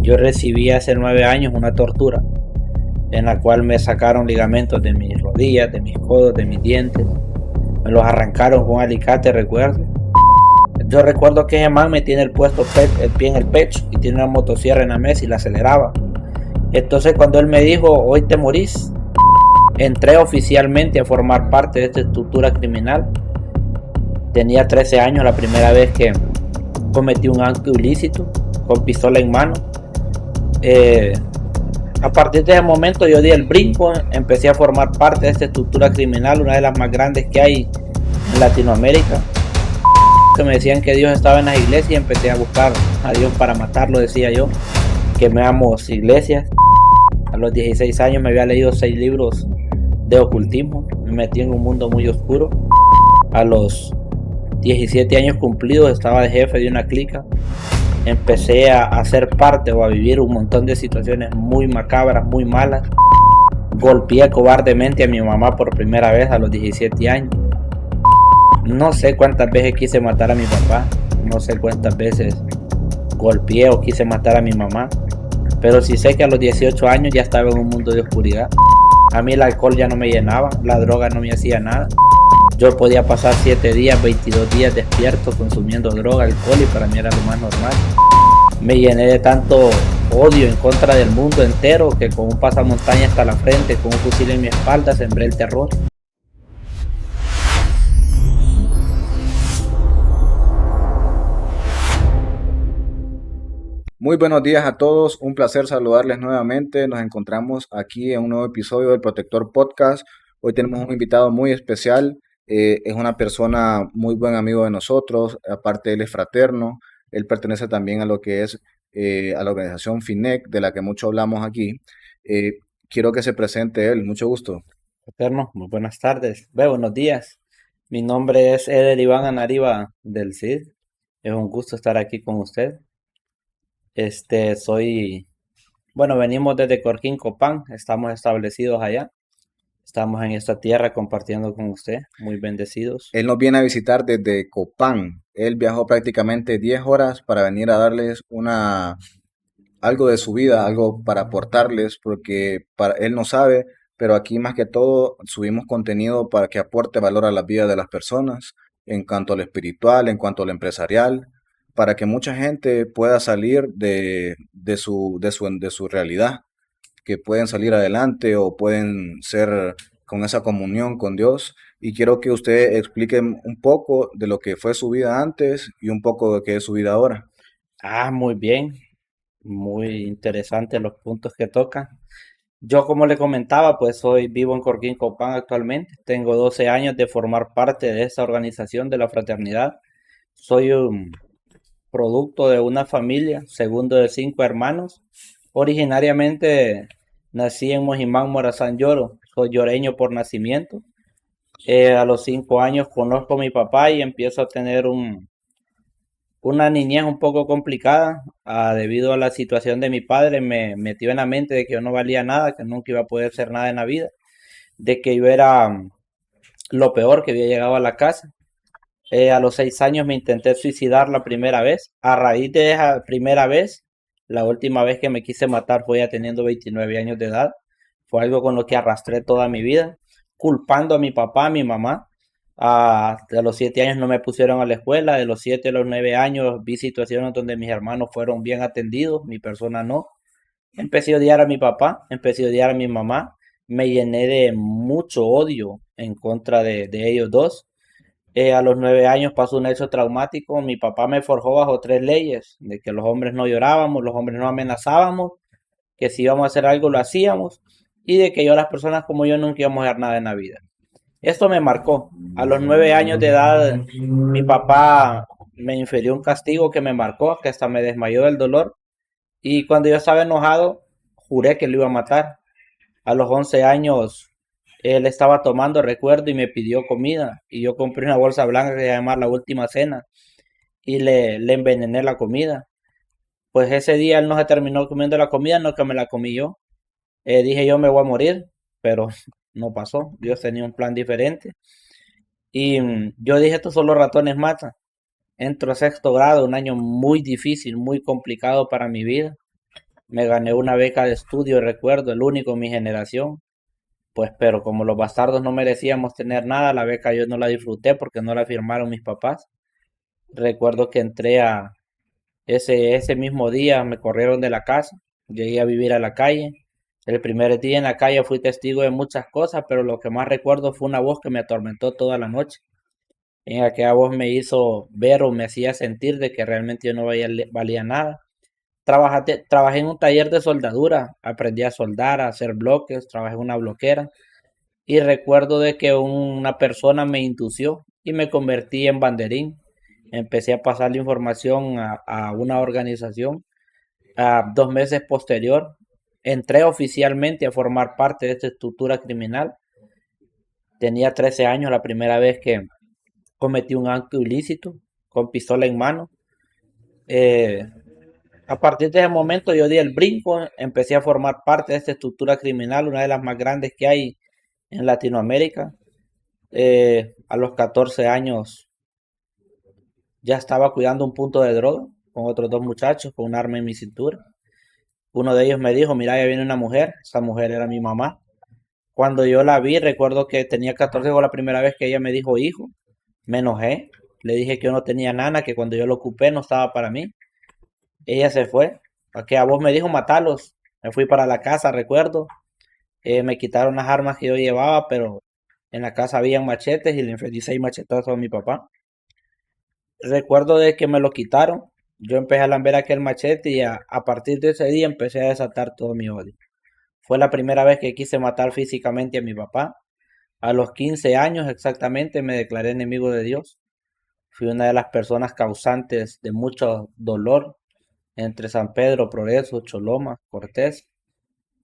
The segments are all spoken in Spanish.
Yo recibí hace 9 años una tortura en la cual me sacaron ligamentos de mis rodillas, de mis codos, de mis dientes. Me los arrancaron con un alicate, recuerdo. Yo recuerdo que ese man me tiene el pie en el pecho y tiene una motosierra en la mesa y la aceleraba. Entonces cuando él me dijo, hoy te morís, entré oficialmente a formar parte de esta estructura criminal. Tenía 13 años la primera vez que cometí un acto ilícito con pistola en mano. A partir de ese momento yo di el brinco, empecé a formar parte de esta estructura criminal, una de las más grandes que hay en Latinoamérica. Que me decían que Dios estaba en las iglesias y empecé a buscar a Dios para matarlo, decía yo. Quemamos iglesias. A los 16 años me había leído 6 libros de ocultismo, me metí en un mundo muy oscuro. A los 17 años cumplidos estaba de jefe de una clica. Empecé a ser parte o a vivir un montón de situaciones muy macabras, muy malas. Golpeé cobardemente a mi mamá por primera vez a los 17 años. No sé cuántas veces quise matar a mi papá, no sé cuántas veces golpeé o quise matar a mi mamá, pero sí sé que a los 18 años ya estaba en un mundo de oscuridad. A mí el alcohol ya no me llenaba, la droga no me hacía nada. Yo podía pasar 7 días, 22 días despierto consumiendo droga, alcohol, y para mí era lo más normal. Me llené de tanto odio en contra del mundo entero que con un pasamontaña hasta la frente, con un fusil en mi espalda, sembré el terror. Muy buenos días a todos, un placer saludarles nuevamente. Nos encontramos aquí en un nuevo episodio del Protector Podcast. Hoy tenemos un invitado muy especial, es una persona muy buen amigo de nosotros, aparte él es fraterno, él pertenece también a lo que es a la organización FINEC, de la que mucho hablamos aquí. Eh, Quiero que se presente él, mucho gusto. Eterno, muy buenas tardes, buenos días. Mi nombre es Eder Iván Anariba del CID. Es un gusto estar aquí con usted. Bueno, venimos desde Corquín, Copán, estamos establecidos allá. Estamos en esta tierra compartiendo con usted, muy bendecidos. Él nos viene a visitar desde Copán. Él viajó prácticamente 10 horas para venir a darles algo de su vida, algo para aportarles, porque él no sabe, pero aquí más que todo subimos contenido para que aporte valor a la vida de las personas, en cuanto a lo espiritual, en cuanto a lo empresarial, para que mucha gente pueda salir de su realidad, que pueden salir adelante o pueden ser con esa comunión con Dios. Y quiero que usted explique un poco de lo que fue su vida antes y un poco de qué es su vida ahora. Muy bien, muy interesantes los puntos que toca. Yo, como le comentaba, pues soy vivo en Corquín, Copán actualmente. Tengo 12 años de formar parte de esta organización de la fraternidad. Soy un producto de una familia, segundo de 5 hermanos. Originariamente nací en Mojimán, Morazán, Lloro. Soy lloreño por nacimiento. A los 5 años conozco a mi papá y empiezo a tener una niñez un poco complicada. Debido a la situación de mi padre, me metió en la mente de que yo no valía nada, que nunca iba a poder ser nada en la vida, de que yo era lo peor, que había llegado a la casa. A los 6 años me intenté suicidar la primera vez. A raíz de esa primera vez, la última vez que me quise matar fue ya teniendo 29 años de edad. Fue algo con lo que arrastré toda mi vida, culpando a mi papá, a mi mamá. De los 7 años no me pusieron a la escuela, de los 7 a los 9 años vi situaciones donde mis hermanos fueron bien atendidos, mi persona no. Empecé a odiar a mi papá, empecé a odiar a mi mamá, me llené de mucho odio en contra de ellos dos. A los 9 años pasó un hecho traumático. Mi papá me forjó bajo 3 leyes: de que los hombres no llorábamos, los hombres no amenazábamos, que si íbamos a hacer algo lo hacíamos, y de que yo, las personas como yo, nunca íbamos a hacer nada en la vida. Esto me marcó. A los 9 años de edad, mi papá me infirió un castigo que me marcó, que hasta me desmayó del dolor. Y cuando yo estaba enojado, juré que lo iba a matar. A los 11 años, él estaba tomando, recuerdo, y me pidió comida. Y yo compré una bolsa blanca que se llama La Última Cena y le envenené la comida. Pues ese día él no se terminó comiendo la comida, no, que me la comí yo. Dije yo me voy a morir, pero no pasó. Dios tenía un plan diferente. Y yo dije, estos son los ratones matan. Entro a sexto grado, un año muy difícil, muy complicado para mi vida. Me gané una beca de estudio, recuerdo, el único en mi generación. Pues, pero como los bastardos no merecíamos tener nada, la beca yo no la disfruté porque no la firmaron mis papás. Recuerdo que entré a ese mismo día, me corrieron de la casa, llegué a vivir a la calle. El primer día en la calle fui testigo de muchas cosas, pero lo que más recuerdo fue una voz que me atormentó toda la noche. En aquella voz me hizo ver o me hacía sentir de que realmente yo no valía nada. Trabajé en un taller de soldadura, aprendí a soldar, a hacer bloques, trabajé en una bloquera y recuerdo de que una persona me indució y me convertí en banderín. Empecé a pasar la información a una organización. A 2 meses posterior, entré oficialmente a formar parte de esta estructura criminal. Tenía 13 años la primera vez que cometí un acto ilícito con pistola en mano. Eh, A partir de ese momento yo di el brinco, empecé a formar parte de esta estructura criminal, una de las más grandes que hay en Latinoamérica. A los 14 años ya estaba cuidando un punto de droga con otros dos muchachos con un arma en mi cintura. Uno de ellos me dijo, mira, ya viene una mujer. Esa mujer era mi mamá. Cuando yo la vi, recuerdo que tenía 14, fue la primera vez que ella me dijo hijo. Me enojé. Le dije que yo no tenía nana, que cuando yo lo ocupé no estaba para mí. Ella se fue. A vos me dijo matalos. Me fui para la casa, recuerdo. Me quitaron las armas que yo llevaba, pero en la casa habían machetes y le infligí 6 machetazos a mi papá. Recuerdo de que me lo quitaron. Yo empecé a lamber aquel machete y a partir de ese día empecé a desatar todo mi odio. Fue la primera vez que quise matar físicamente a mi papá. A los 15 años exactamente me declaré enemigo de Dios. Fui una de las personas causantes de mucho dolor entre San Pedro, Progreso, Choloma, Cortés.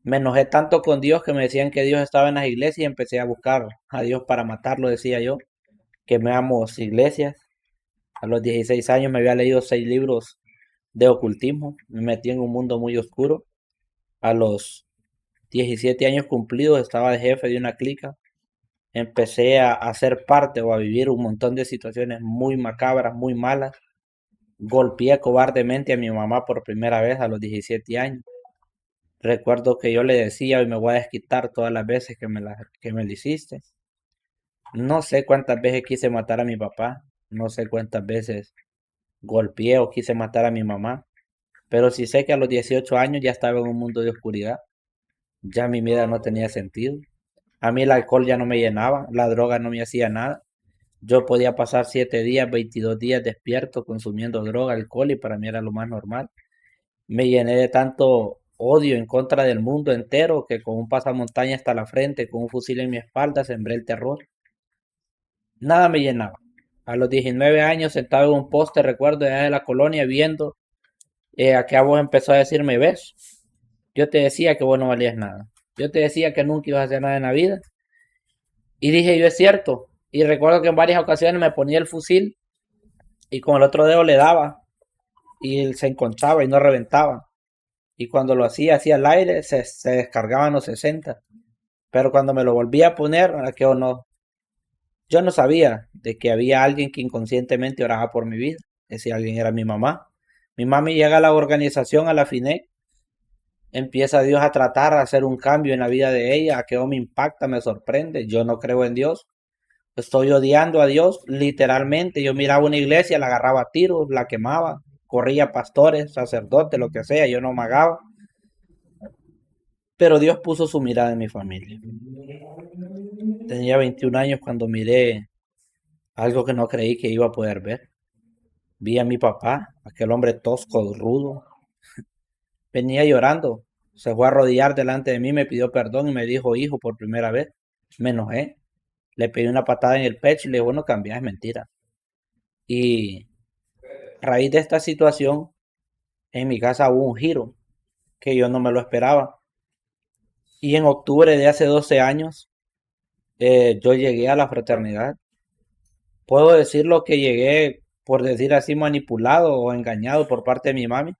Me enojé tanto con Dios que me decían que Dios estaba en las iglesias y empecé a buscar a Dios para matarlo, decía yo. Quemamos iglesias. A los 16 años me había leído 6 libros de ocultismo. Me metí en un mundo muy oscuro. A los 17 años cumplidos estaba de jefe de una clica. Empecé a ser parte o a vivir un montón de situaciones muy macabras, muy malas. Golpeé cobardemente a mi mamá por primera vez a los 17 años. Recuerdo que yo le decía, hoy me voy a desquitar todas las veces que me lo hiciste. No sé cuántas veces quise matar a mi papá, no sé cuántas veces golpeé o quise matar a mi mamá, pero sí sé que a los 18 años ya estaba en un mundo de oscuridad, ya mi vida no tenía sentido. A mí el alcohol ya no me llenaba, la droga no me hacía nada. Yo podía pasar 7 días, 22 días despierto consumiendo droga, alcohol y para mí era lo más normal. Me llené de tanto odio en contra del mundo entero que con un pasamontaña hasta la frente, con un fusil en mi espalda, sembré el terror. Nada me llenaba. A los 19 años, sentado en un poste, recuerdo allá de la colonia, viendo a que a vos empezó a decirme, ves, yo te decía que vos no valías nada. Yo te decía que nunca ibas a hacer nada en la vida. Y dije, yo es cierto. Y recuerdo que en varias ocasiones me ponía el fusil y con el otro dedo le daba y él se encontraba y no reventaba. Y cuando lo hacía al aire, se descargaban los 60. Pero cuando me lo volvía a poner, que o no, yo no sabía de que había alguien que inconscientemente oraba por mi vida. Ese alguien era mi mamá. Mi mami llega a la organización, a la FINEC, empieza Dios a tratar, a hacer un cambio en la vida de ella, que me impacta, me sorprende. Yo no creo en Dios, estoy odiando a Dios, literalmente. Yo miraba una iglesia, la agarraba a tiros, la quemaba, corría pastores, sacerdotes, lo que sea, yo no magaba. Pero Dios puso su mirada en mi familia. Tenía 21 años cuando miré algo que no creí que iba a poder ver. Vi a mi papá, aquel hombre tosco, rudo. Venía llorando. Se fue a arrodillar delante de mí, me pidió perdón y me dijo hijo por primera vez. Me enojé. Le pedí una patada en el pecho y le dije, bueno, cambia, es mentira. Y a raíz de esta situación, en mi casa hubo un giro que yo no me lo esperaba. Y en octubre de hace 12 años, yo llegué a la fraternidad. Puedo decirlo que llegué, por decir así, manipulado o engañado por parte de mi mami,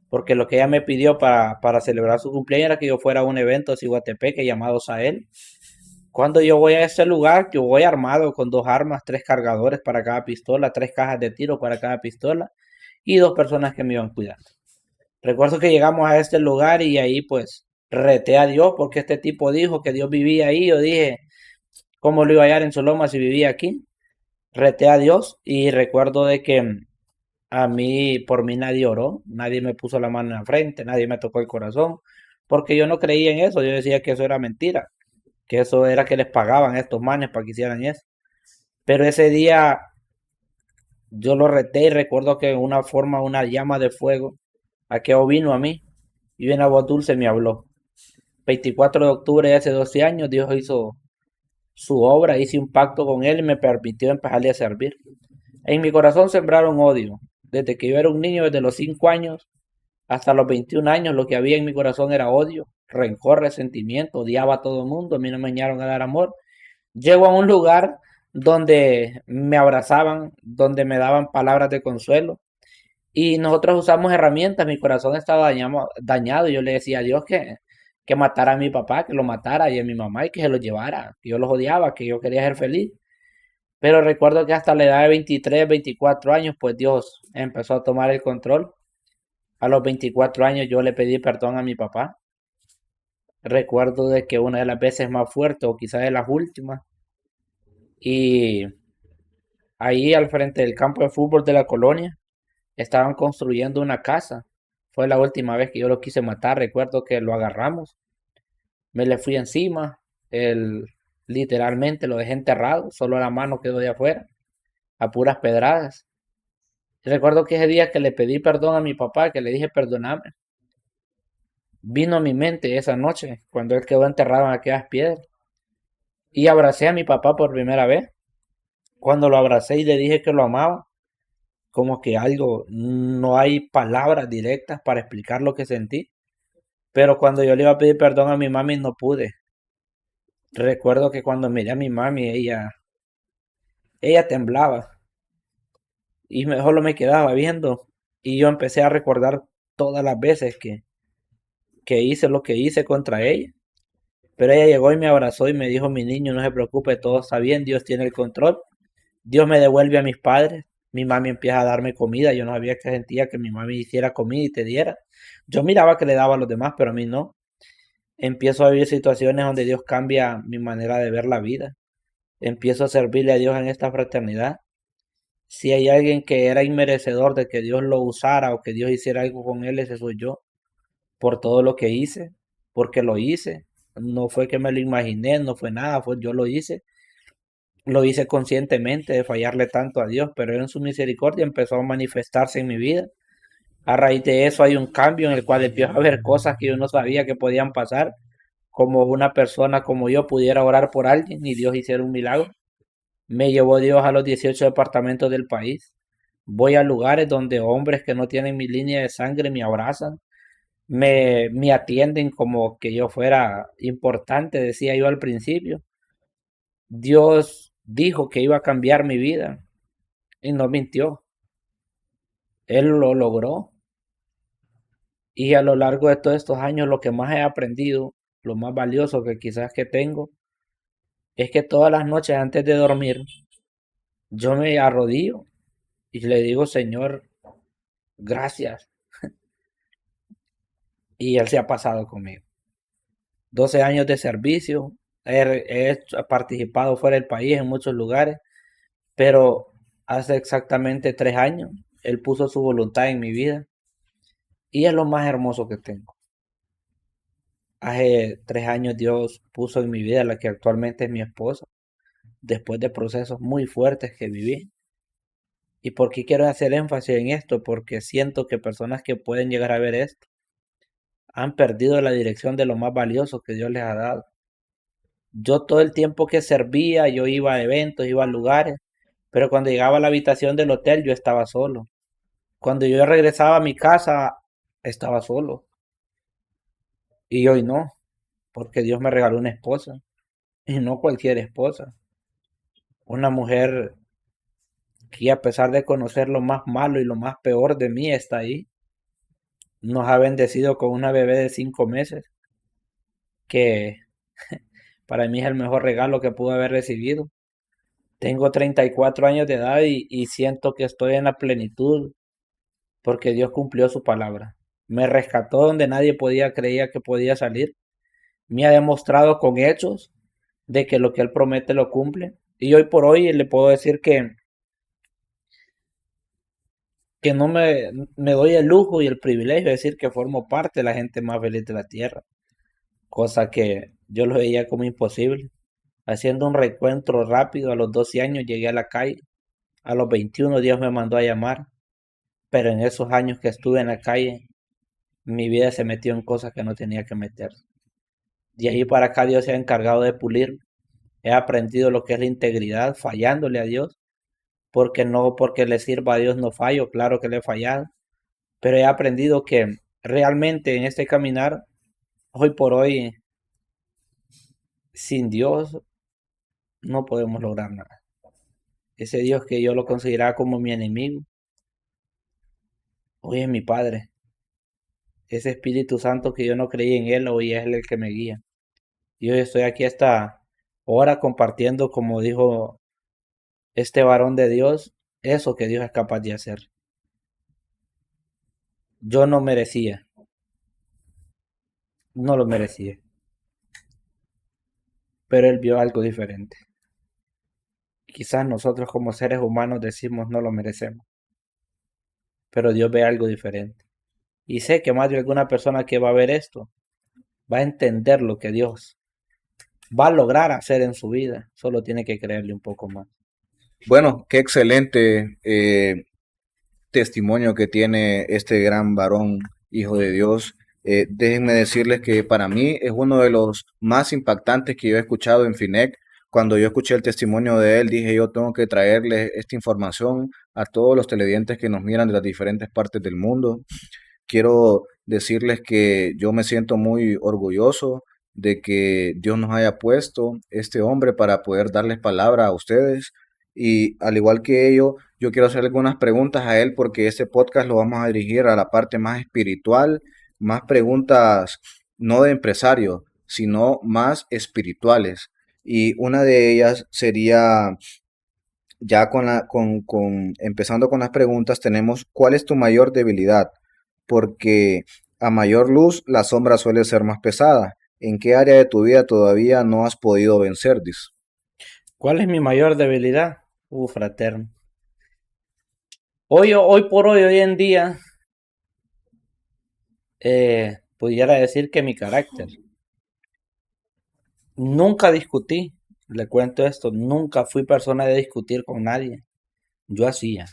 porque lo que ella me pidió para celebrar su cumpleaños era que yo fuera a un evento ciguatepeque llamado Sahel. Cuando yo voy a ese lugar, yo voy armado con 2 armas, 3 cargadores para cada pistola, 3 cajas de tiro para cada pistola y 2 personas que me iban cuidando. Recuerdo que llegamos a este lugar y ahí pues reté a Dios porque este tipo dijo que Dios vivía ahí. Yo dije, ¿cómo lo iba a hallar en Soloma si vivía aquí? Reté a Dios y recuerdo de que a mí, por mí nadie oró, nadie me puso la mano en la frente, nadie me tocó el corazón, porque yo no creía en eso, yo decía que eso era mentira, que eso era que les pagaban a estos manes para que hicieran eso. Pero ese día yo lo reté y recuerdo que una forma, una llama de fuego, aquello vino a mí y una voz dulce me habló. 24 de octubre de hace 12 años, Dios hizo su obra, hice un pacto con él y me permitió empezarle a servir. En mi corazón sembraron odio. Desde que yo era un niño, desde los 5 años hasta los 21 años, lo que había en mi corazón era odio, rencor, resentimiento, odiaba a todo el mundo, a mí no me enseñaron a dar amor. Llego a un lugar donde me abrazaban, donde me daban palabras de consuelo y nosotros usamos herramientas, mi corazón estaba dañado y yo le decía a Dios que matara a mi papá, que lo matara y a mi mamá y que se lo llevara, que yo los odiaba, que yo quería ser feliz. Pero recuerdo que hasta la edad de 23, 24 años, pues Dios empezó a tomar el control. A los 24 años yo le pedí perdón a mi papá. Recuerdo de que una de las veces más fuertes, o quizás de las últimas, y ahí al frente del campo de fútbol de la colonia, estaban construyendo una casa. Fue la última vez que yo lo quise matar. Recuerdo que lo agarramos, me le fui encima, él literalmente lo dejé enterrado, solo la mano quedó de afuera, a puras pedradas. Recuerdo que ese día que le pedí perdón a mi papá, que le dije perdoname, vino a mi mente esa noche, cuando él quedó enterrado en aquellas piedras, y abracé a mi papá por primera vez. Cuando lo abracé y le dije que lo amaba, como que algo, no hay palabras directas para explicar lo que sentí, pero cuando yo le iba a pedir perdón a mi mami no pude. Recuerdo que cuando miré a mi mami, ella temblaba y solo me quedaba viendo y yo empecé a recordar todas las veces que hice lo que hice contra ella. Pero ella llegó y me abrazó y me dijo, mi niño, no se preocupe, todo está bien, Dios tiene el control. Dios me devuelve a mis padres. Mi mami empieza a darme comida. Yo no sabía que sentía que mi mami hiciera comida y te diera. Yo miraba que le daba a los demás, pero a mí no. Empiezo a vivir situaciones donde Dios cambia mi manera de ver la vida. Empiezo a servirle a Dios en esta fraternidad. Si hay alguien que era inmerecedor de que Dios lo usara o que Dios hiciera algo con él, ese soy yo. Por todo lo que hice, porque lo hice. No fue que me lo imaginé, no fue nada, fue yo lo hice. Lo hice conscientemente de fallarle tanto a Dios, pero en su misericordia empezó a manifestarse en mi vida. A raíz de eso hay un cambio en el cual empiezo a ver cosas que yo no sabía que podían pasar, como una persona como yo pudiera orar por alguien y Dios hiciera un milagro. Me llevó Dios a los 18 departamentos del país. Voy a lugares donde hombres que no tienen mi línea de sangre me abrazan, me atienden como que yo fuera importante, decía yo al principio. Dios dijo que iba a cambiar mi vida y no mintió. Él lo logró. Y a lo largo de todos estos años lo que más he aprendido, lo más valioso que quizás que tengo, es que todas las noches antes de dormir, yo me arrodillo y le digo, Señor, gracias. Y Él se ha pasado conmigo. 12 años de servicio, he participado fuera del país en muchos lugares, pero hace exactamente 3 años Él puso su voluntad en mi vida y es lo más hermoso que tengo. Hace 3 años Dios puso en mi vida la que actualmente es mi esposa, después de procesos muy fuertes que viví. ¿Y por qué quiero hacer énfasis en esto? Porque siento que personas que pueden llegar a ver esto han perdido la dirección de lo más valioso que Dios les ha dado. Yo todo el tiempo que servía, yo iba a eventos, iba a lugares, pero cuando llegaba a la habitación del hotel yo estaba solo. Cuando yo regresaba a mi casa, estaba solo. Y hoy no, porque Dios me regaló una esposa, y no cualquier esposa. Una mujer que a pesar de conocer lo más malo y lo más peor de mí, está ahí. Nos ha bendecido con una bebé de 5 meses, que para mí es el mejor regalo que pude haber recibido. Tengo 34 años de edad y siento que estoy en la plenitud porque Dios cumplió su palabra. me rescató donde nadie creía que podía salir, me ha demostrado con hechos de que lo que él promete lo cumple. Y hoy por hoy le puedo decir que no me doy el lujo y el privilegio de decir que formo parte de la gente más feliz de la tierra, cosa que yo lo veía como imposible. Haciendo un recuento rápido, a los 12 años llegué a la calle, a los 21 Dios me mandó a llamar, pero en esos años que estuve en la calle, mi vida se metió en cosas que no tenía que meter. De ahí para acá Dios se ha encargado de pulir. He aprendido lo que es la integridad, fallándole a Dios, porque no porque le sirva a Dios no fallo, claro que le he fallado, pero he aprendido que realmente en este caminar, hoy por hoy, sin Dios no podemos lograr nada. Ese Dios que yo lo consideraba como mi enemigo, hoy es mi Padre. Ese Espíritu Santo que yo no creí en Él, hoy es Él el que me guía. Y hoy estoy aquí esta hora compartiendo, como dijo este varón de Dios, eso que Dios es capaz de hacer. Yo no merecía, no lo merecía, pero Él vio algo diferente. Quizás nosotros como seres humanos decimos no lo merecemos, pero Dios ve algo diferente. Y sé que más de alguna persona que va a ver esto va a entender lo que Dios va a lograr hacer en su vida. Solo tiene que creerle un poco más. Bueno, qué excelente testimonio que tiene este gran varón, hijo de Dios. Déjenme decirles que para mí es uno de los más impactantes que yo he escuchado en FINEC. Cuando yo escuché el testimonio de él, dije yo tengo que traerle esta información a todos los televidentes que nos miran de las diferentes partes del mundo. Quiero decirles que yo me siento muy orgulloso de que Dios nos haya puesto este hombre para poder darles palabra a ustedes. Y al igual que ello, yo quiero hacer algunas preguntas a él porque este podcast lo vamos a dirigir a la parte más espiritual, más preguntas no de empresario, sino más espirituales. Y una de ellas sería, ya empezando con las preguntas, tenemos, ¿cuál es tu mayor debilidad? Porque a mayor luz la sombra suele ser más pesada. ¿En qué área de tu vida todavía no has podido vencer, Dis? ¿Cuál es mi mayor debilidad? Fraterno. Hoy por hoy, hoy en día, pudiera decir que mi carácter. Nunca discutí, le cuento esto, nunca fui persona de discutir con nadie. Yo hacía.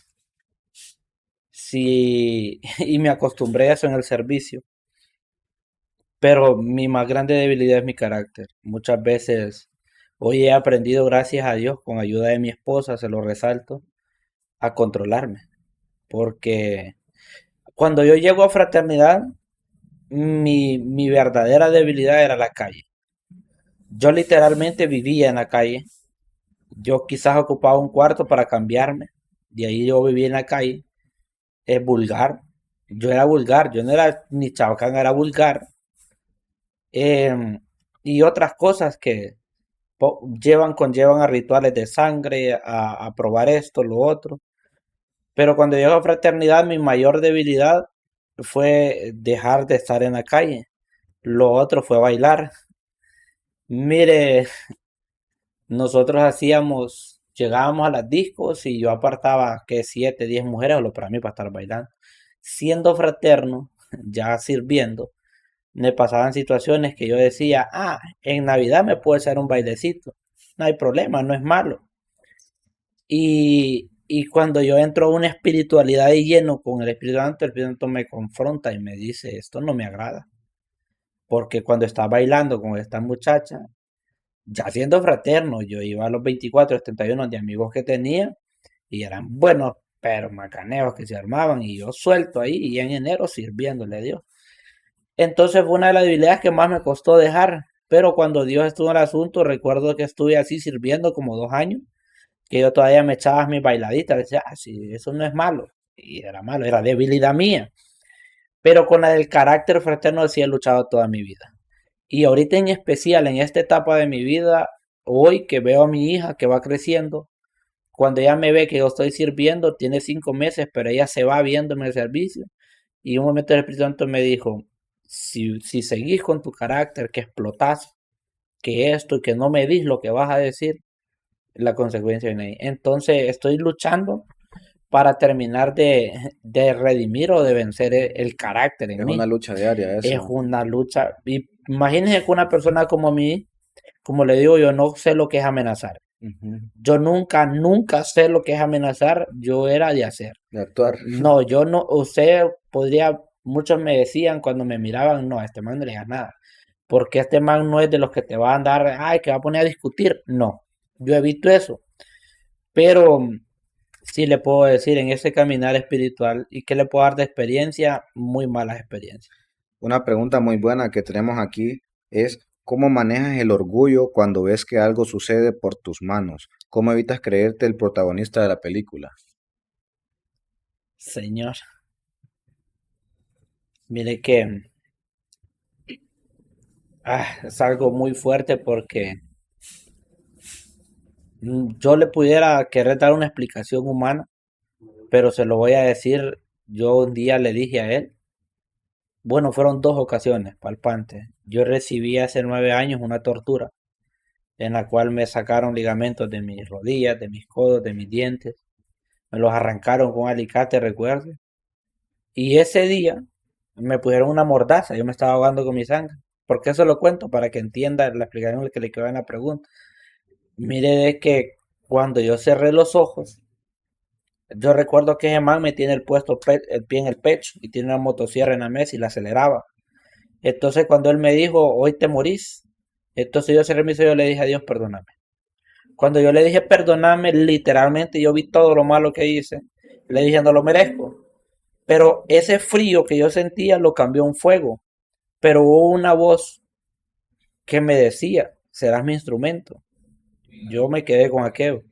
Sí, y me acostumbré a eso en el servicio. Pero mi más grande debilidad es mi carácter. Muchas veces hoy he aprendido, gracias a Dios, con ayuda de mi esposa, se lo resalto, a controlarme. Porque cuando yo llego a fraternidad, mi verdadera debilidad era la calle. Yo literalmente vivía en la calle. Yo quizás ocupaba un cuarto para cambiarme. De ahí yo vivía en la calle. Es vulgar. Yo era vulgar. Yo no era ni chabacán, era vulgar. Em, y otras cosas que conllevan a rituales de sangre, a probar esto, lo otro. Pero cuando llego a fraternidad, mi mayor debilidad fue dejar de estar en la calle. Lo otro fue bailar. Mire, nosotros llegábamos a las discos y yo apartaba que 7, 10 mujeres, o lo para mí para estar bailando. Siendo fraterno, ya sirviendo, me pasaban situaciones que yo decía, en Navidad me puedo hacer un bailecito, no hay problema, no es malo. Y cuando yo entro a una espiritualidad de lleno con el Espíritu Santo me confronta y me dice, esto no me agrada. Porque cuando estaba bailando con esta muchacha, ya siendo fraterno, yo iba a los 24, 71 de amigos que tenía y eran buenos, pero macaneos que se armaban y yo suelto ahí y en enero sirviéndole a Dios. Entonces fue una de las debilidades que más me costó dejar, pero cuando Dios estuvo en el asunto, recuerdo que estuve así sirviendo como 2 años, que yo todavía me echaba mis bailaditas, decía, sí, eso no es malo, y era malo, era debilidad mía, pero con la del carácter fraterno sí he luchado toda mi vida. Y ahorita en especial, en esta etapa de mi vida, hoy que veo a mi hija que va creciendo, cuando ella me ve que yo estoy sirviendo, tiene 5 meses, pero ella se va viéndome el servicio. Y un momento el Espíritu Santo me dijo, si seguís con tu carácter, que explotás, que esto y que no me dis lo que vas a decir, la consecuencia viene ahí. Entonces estoy luchando para terminar de redimir o de vencer el carácter en Es una mí. lucha diaria Es eso. una lucha. Y imagínense que una persona como mí, como le digo, yo no sé lo que es amenazar. Ujú. Yo nunca sé lo que es amenazar. Yo era de hacer. De actuar. No, yo no, usted podría, muchos me decían cuando me miraban, no, a este man no le digas nada. Porque este man no es de los que te va a andar, ay, que va a poner a discutir. No, yo he visto eso. Pero sí le puedo decir en ese caminar espiritual y que le puedo dar de experiencia, muy malas experiencias. Una pregunta muy buena que tenemos aquí es, ¿cómo manejas el orgullo cuando ves que algo sucede por tus manos? ¿Cómo evitas creerte el protagonista de la película? Señor, mire que es algo muy fuerte porque yo le pudiera querer dar una explicación humana, pero se lo voy a decir, yo un día le dije a él, bueno, fueron dos ocasiones palpantes. Yo recibí hace 9 años una tortura en la cual me sacaron ligamentos de mis rodillas, de mis codos, de mis dientes, me los arrancaron con un alicate, recuerdo. Y ese día me pusieron una mordaza, yo me estaba ahogando con mi sangre. ¿Por qué se lo cuento? Para que entienda la explicación que le quedó en la pregunta. Mire de que cuando yo cerré los ojos, yo recuerdo que ese man me tiene el pie en el pecho y tiene una motosierra en la mesa y la aceleraba. Entonces cuando él me dijo, hoy te morís, entonces yo cerré mis ojos y yo le dije a Dios, perdóname. Cuando yo le dije perdóname, literalmente yo vi todo lo malo que hice. Le dije, no lo merezco. Pero ese frío que yo sentía lo cambió en fuego. Pero hubo una voz que me decía, serás mi instrumento. Yo me quedé con aquello.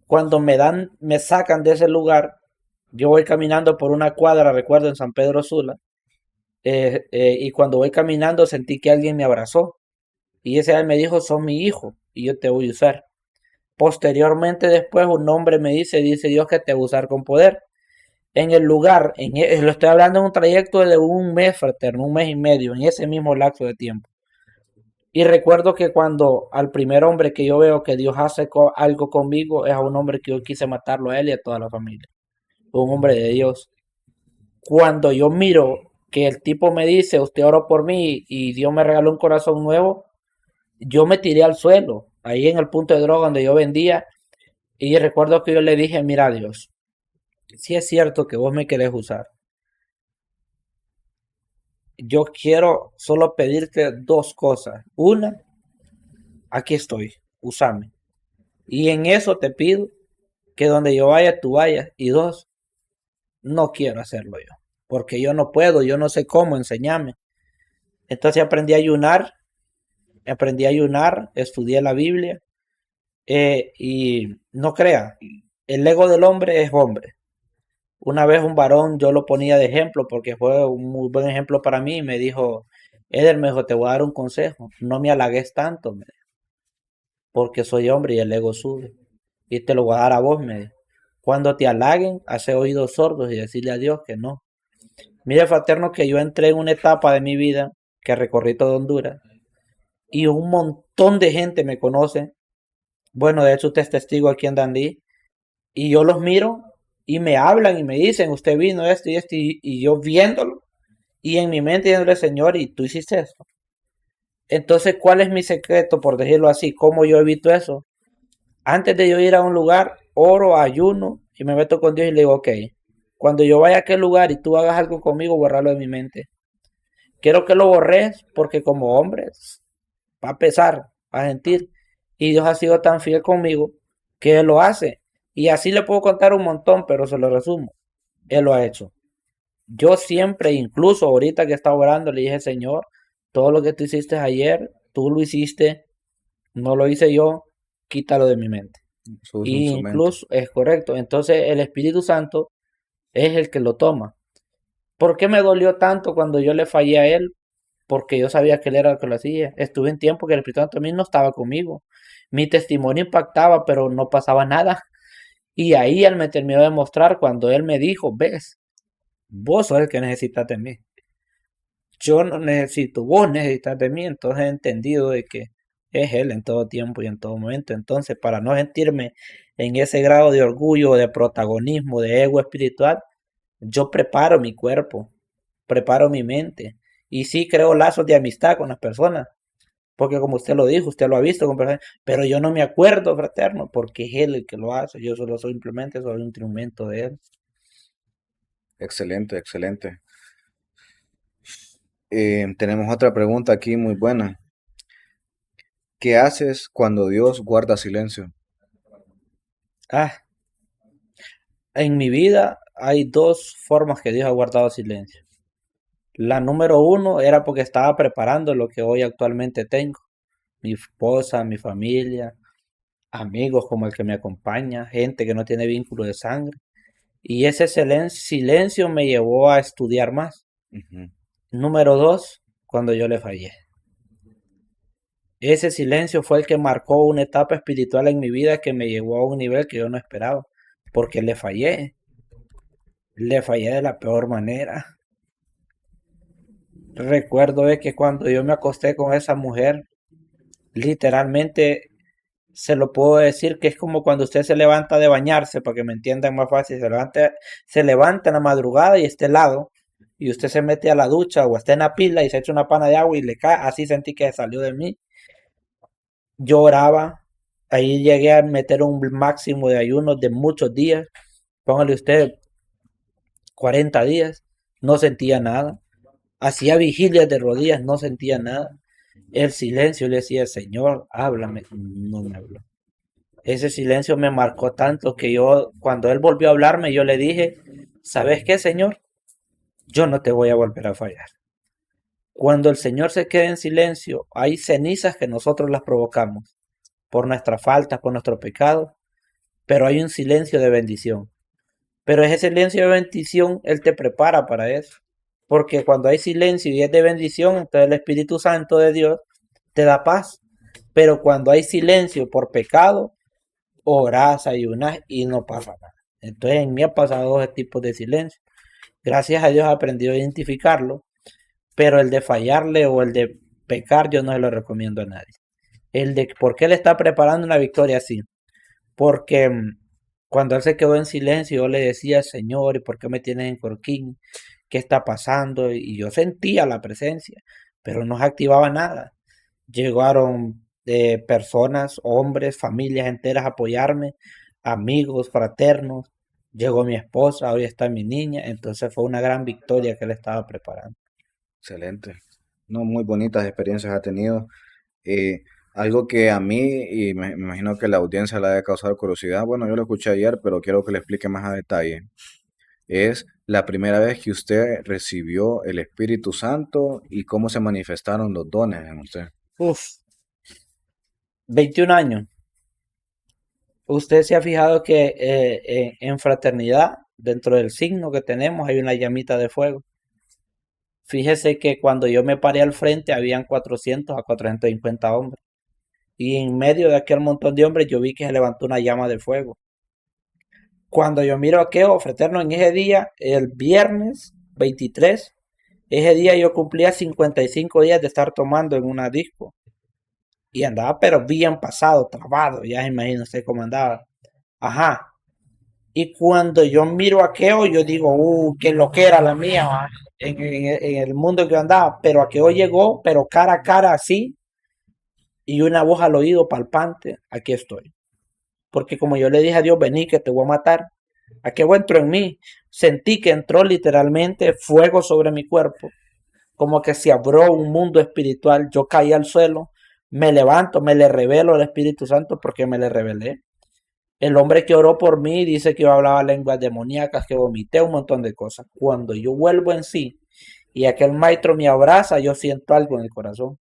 Cuando me sacan de ese lugar, yo voy caminando por una cuadra, recuerdo, en San Pedro Sula, y cuando voy caminando sentí que alguien me abrazó. Y ese alguien me dijo, son mi hijo, y yo te voy a usar. Posteriormente, después, un hombre me dice Dios que te va a usar con poder. En el lugar, lo estoy hablando en un trayecto de un mes fraterno, un mes y medio, en ese mismo lapso de tiempo. Y recuerdo que cuando al primer hombre que yo veo que Dios hace algo conmigo, es a un hombre que yo quise matarlo a él y a toda la familia. Un hombre de Dios. Cuando yo miro que el tipo me dice, usted oró por mí y Dios me regaló un corazón nuevo, yo me tiré al suelo, ahí en el punto de droga donde yo vendía, y recuerdo que yo le dije, mira Dios, si es cierto que vos me querés usar, yo quiero solo pedirte dos cosas. Una, aquí estoy, usame. Y en eso te pido que donde yo vaya, tú vayas. Y dos, no quiero hacerlo yo, porque yo no puedo, yo no sé cómo, enseñarme. Entonces aprendí a ayunar, estudié la Biblia, y no crea, el ego del hombre es hombre. Una vez un varón yo lo ponía de ejemplo porque fue un muy buen ejemplo para mí y me dijo, Eder, me dijo, te voy a dar un consejo, no me halagues tanto, me dijo, porque soy hombre y el ego sube. Y te lo voy a dar a vos, me dijo. Cuando te halaguen, hace oídos sordos y decirle a Dios que no. Mire, fraterno, que yo entré en una etapa de mi vida que recorrí todo Honduras y un montón de gente me conoce. Bueno, de hecho usted es testigo aquí en Dandí y yo los miro y me hablan y me dicen, usted vino esto y esto y yo viéndolo y en mi mente diciéndole, Señor, y tú hiciste esto. Entonces, ¿cuál es mi secreto, por decirlo así? ¿Cómo yo evito eso? Antes de yo ir a un lugar, oro, ayuno y me meto con Dios y le digo, ok, cuando yo vaya a aquel lugar y tú hagas algo conmigo, borrarlo de mi mente. Quiero que lo borres porque como hombre va a pesar, va a sentir. Y Dios ha sido tan fiel conmigo que Él lo hace. Y así le puedo contar un montón, pero se lo resumo. Él lo ha hecho. Yo siempre, incluso ahorita que estaba orando, le dije, Señor, todo lo que tú hiciste ayer, tú lo hiciste, no lo hice yo, quítalo de mi mente. Sos un Y instrumento. incluso es correcto. Entonces el Espíritu Santo es el que lo toma. ¿Por qué me dolió tanto cuando yo le fallé a él? Porque yo sabía que él era el que lo hacía. Estuve en tiempo que el Espíritu Santo también no estaba conmigo. Mi testimonio impactaba, pero no pasaba nada. Y ahí él me terminó de mostrar cuando él me dijo, ves, Vos sos el que necesitas de mí. Yo no necesito, vos necesitas de mí. Entonces he entendido de que es Él en todo tiempo y en todo momento. Entonces, para no sentirme en ese grado de orgullo, de protagonismo, de ego espiritual, yo preparo mi cuerpo, preparo mi mente. Y sí creo lazos de amistad con las personas. Porque como usted lo dijo, usted lo ha visto con personas, pero yo no me acuerdo, fraterno, porque es Él el que lo hace. Yo solo soy simplemente soy un instrumento de Él. Excelente, excelente. Tenemos otra pregunta aquí muy buena. ¿Qué haces cuando Dios guarda silencio? Ah, en mi vida hay dos formas que Dios ha guardado silencio. La número uno era porque estaba preparando lo que hoy actualmente tengo. Mi esposa, mi familia, amigos como el que me acompaña, gente que no tiene vínculo de sangre. Y ese silencio me llevó a estudiar más. Ujú. Número dos, cuando yo le fallé. Ese silencio fue el que marcó una etapa espiritual en mi vida que me llevó a un nivel que yo no esperaba. Porque le fallé. Le fallé de la peor manera. Recuerdo de que cuando yo me acosté con esa mujer, literalmente se lo puedo decir que es como cuando usted se levanta de bañarse, para que me entiendan más fácil, se levanta en la madrugada y esté helado, y usted se mete a la ducha o está en la pila y se echa una pana de agua y le cae, así sentí que salió de mí. Yo oraba, ahí llegué a meter un máximo de ayunos de muchos días, póngale usted 40 días, no sentía nada. Hacía vigilias de rodillas, no sentía nada. El silencio le decía, Señor, háblame. No me habló. Ese silencio me marcó tanto que yo, cuando él volvió a hablarme, yo le dije, ¿sabes qué, Señor? Yo no te voy a volver a fallar. Cuando el Señor se queda en silencio, hay cenizas que nosotros las provocamos por nuestras faltas, por nuestro pecado, pero hay un silencio de bendición. Pero ese silencio de bendición, Él te prepara para eso. Porque cuando hay silencio y es de bendición, entonces el Espíritu Santo de Dios te da paz. Pero cuando hay silencio por pecado, orás, ayunas y no pasa nada. Entonces en mí ha pasado dos tipos de silencio. Gracias a Dios he aprendido a identificarlo, pero el de fallarle o el de pecar yo no se lo recomiendo a nadie. El de por qué le está preparando una victoria así. Porque cuando él se quedó en silencio, yo le decía, Señor, ¿y por qué me tienes en Corquín? ¿Qué está pasando? Y yo sentía la presencia, pero no se activaba nada. Llegaron personas, hombres, familias enteras a apoyarme, amigos, fraternos. Llegó mi esposa, hoy está mi niña. Entonces fue una gran victoria que él estaba preparando. Excelente. No, muy bonitas experiencias ha tenido. Eh, Algo que a mí, y me imagino que la audiencia le ha de causar curiosidad, bueno, yo lo escuché ayer, pero quiero que le explique más a detalle. Es la primera vez que usted recibió el Espíritu Santo y cómo se manifestaron los dones en usted. Uf, 21 años. Usted se ha fijado que en fraternidad, dentro del signo que tenemos, hay una llamita de fuego. Fíjese que cuando yo me paré al frente habían 400 a 450 hombres. Y en medio de aquel montón de hombres yo vi que se levantó una llama de fuego. Cuando yo miro a Keo fraterno en ese día, el viernes 23, ese día yo cumplía 55 días de estar tomando en una disco. Y andaba pero bien pasado, trabado, ya imagínense cómo andaba. Ajá. Y cuando yo miro a Keo, yo digo, qué lo que era la mía, va, en el mundo que yo andaba. Pero a Keo llegó, pero cara a cara así, y una voz al oído palpante, aquí estoy. Porque como yo le dije a Dios, vení que te voy a matar. ¿A qué entró en mí? Sentí que entró literalmente fuego sobre mi cuerpo, como que se abrió un mundo espiritual. Yo caí al suelo, me levanto, me le revelo al Espíritu Santo porque me le revelé. El hombre que oró por mí dice que yo hablaba lenguas demoníacas, que vomité un montón de cosas. Cuando yo vuelvo en sí y aquel maestro me abraza, yo siento algo en el corazón,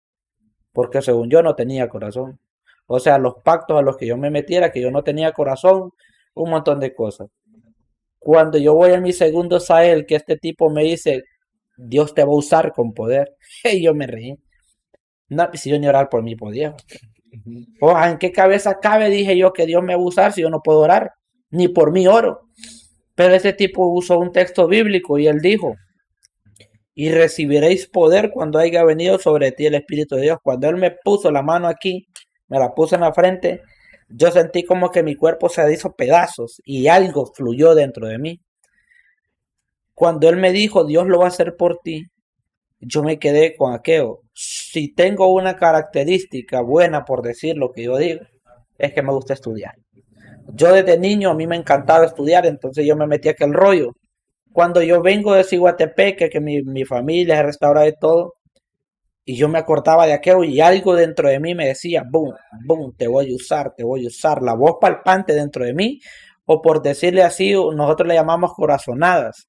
porque según yo no tenía corazón. O sea, los pactos a los que yo me metiera, que yo no tenía corazón, un montón de cosas. Cuando yo voy a mi segundo Sahel, que este tipo me dice, Dios te va a usar con poder, y yo me reí. No, si yo ni orar por mí podía. Ujú. O ¿en qué cabeza cabe? Dije yo que Dios me va a usar si yo no puedo orar, ni por mí oro. Pero ese tipo usó un texto bíblico y él dijo, y recibiréis poder cuando haya venido sobre ti el Espíritu de Dios. Cuando él me puso la mano aquí, me la puso en la frente, yo sentí como que mi cuerpo se hizo pedazos y algo fluyó dentro de mí. Cuando él me dijo, Dios lo va a hacer por ti, yo me quedé con aquello. Si tengo una característica buena, por decir lo que yo digo, es que me gusta estudiar. Yo desde niño a mí me encantaba estudiar, entonces yo me metí a aquel rollo. Cuando yo vengo de Ciguatepeque, que mi familia es restaurada y todo, y yo me acordaba de aquello y algo dentro de mí me decía, boom, boom, te voy a usar, te voy a usar. La voz palpante dentro de mí, o por decirle así, nosotros le llamamos corazonadas.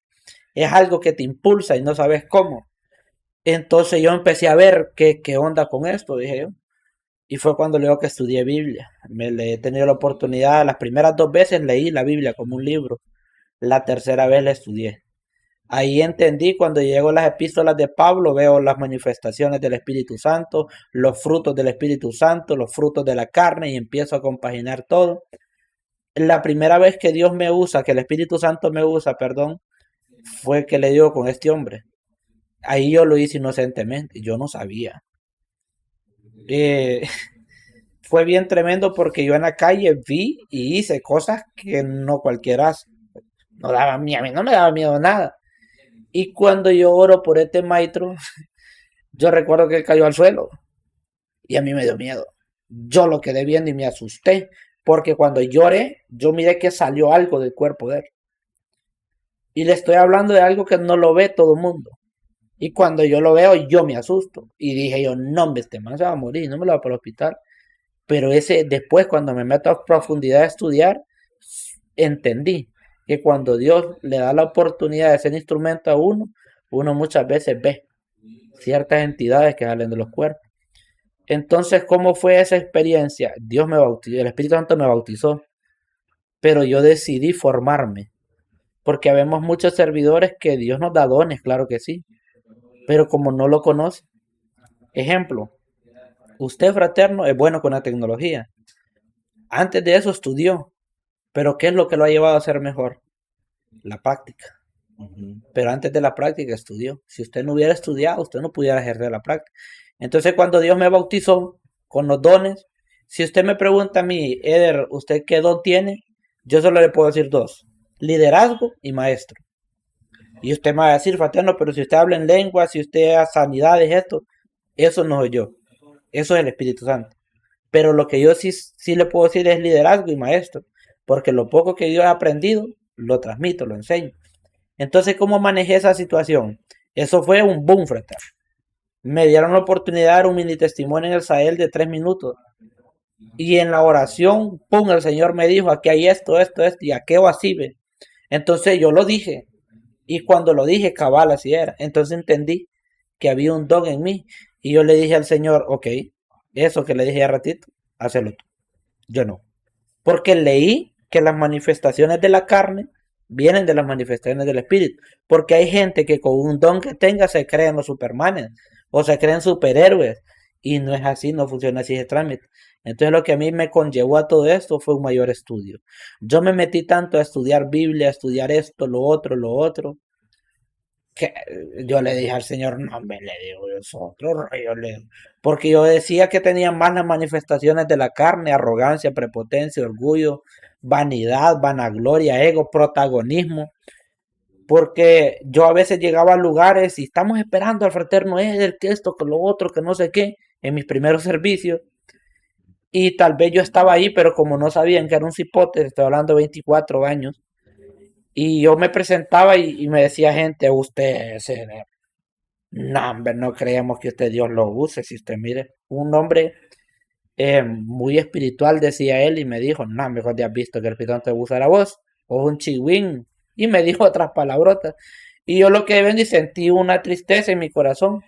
Es algo que te impulsa y no sabes cómo. Entonces yo empecé a ver qué onda con esto, dije yo. Y fue cuando leo que estudié Biblia. He tenido la oportunidad, las primeras 2 veces leí la Biblia como un libro. La tercera vez la estudié. Ahí entendí cuando llego a las epístolas de Pablo, veo las manifestaciones del Espíritu Santo, los frutos del Espíritu Santo, los frutos de la carne y empiezo a compaginar todo. La primera vez que Dios me usa, que el Espíritu Santo me usa, perdón, fue que le dio con este hombre. Ahí yo lo hice inocentemente, yo no sabía. Eh, fue bien tremendo porque yo en la calle vi y hice cosas que no cualquiera hace. No daba miedo, a mí no me daba miedo nada. Y cuando yo oro por este maestro, yo recuerdo que él cayó al suelo y a mí me dio miedo. Yo lo quedé viendo y me asusté porque cuando lloré, yo miré que salió algo del cuerpo de él. Y le estoy hablando de algo que no lo ve todo el mundo. Y cuando yo lo veo, yo me asusto. Y dije yo, no, hombre, este man se va a morir, no me lo va para el hospital. Pero ese, después, cuando me meto a profundidad a estudiar, entendí que cuando Dios le da la oportunidad de ser instrumento a uno muchas veces ve ciertas entidades que salen de los cuerpos. Entonces, ¿cómo fue esa experiencia? Dios me bautizó, el Espíritu Santo me bautizó, pero yo decidí formarme, porque habemos muchos servidores que Dios nos da dones, claro que sí, pero como no lo conoce. Ejemplo, usted fraterno es bueno con la tecnología. Antes de eso estudió, pero ¿qué es lo que lo ha llevado a ser mejor? La práctica. Pero antes de la práctica estudió. Si usted no hubiera estudiado, usted no pudiera ejercer la práctica. Entonces cuando Dios me bautizó con los dones, si usted me pregunta a mí, Eder, ¿usted qué don tiene? Yo solo le puedo decir dos, liderazgo y maestro. Y usted me va a decir, fraterno, pero si usted habla en lengua, si usted hace sanidades, esto, eso no soy yo. Eso es el Espíritu Santo. Pero lo que yo sí le puedo decir es liderazgo y maestro. Porque lo poco que yo he aprendido, lo transmito, lo enseño. Entonces, ¿cómo manejé esa situación? Eso fue un boom, fraterno. Me dieron la oportunidad de dar un mini testimonio en el Sahel de 3 minutos. Y en la oración, pum, el Señor me dijo, aquí hay esto, y aquello así, ve. Entonces yo lo dije. Y cuando lo dije, cabal, así era. Entonces entendí que había un don en mí. Y yo le dije al Señor, ok, eso que le dije hace ratito, hazlo tú. Yo no. Porque leí que las manifestaciones de la carne vienen de las manifestaciones del espíritu. Porque hay gente que con un don que tenga se creen los supermanes o se creen superhéroes. Y no es así, no funciona así ese trámite. Entonces lo que a mí me conllevó a todo esto fue un mayor estudio. Yo me metí tanto a estudiar Biblia, a estudiar esto, lo otro, que yo le dije al Señor, no me le digo, es otro rollo, porque yo decía que tenía más las manifestaciones de la carne, arrogancia, prepotencia, orgullo, vanidad, vanagloria, ego, protagonismo, porque yo a veces llegaba a lugares y estamos esperando al fraterno Eder, que esto, que lo otro, que no sé qué, en mis primeros servicios, y tal vez yo estaba ahí, pero como no sabían que era un cipote, estoy hablando de 24 años, y yo me presentaba y me decía gente, usted es no, hombre, no creemos que usted Dios lo use. Si usted mire, un hombre muy espiritual, decía él, y me dijo, no, mejor te has visto que el pitón te usa la voz, o un chihuín, y me dijo otras palabrotas. Y yo lo que ven y sentí una tristeza en mi corazón,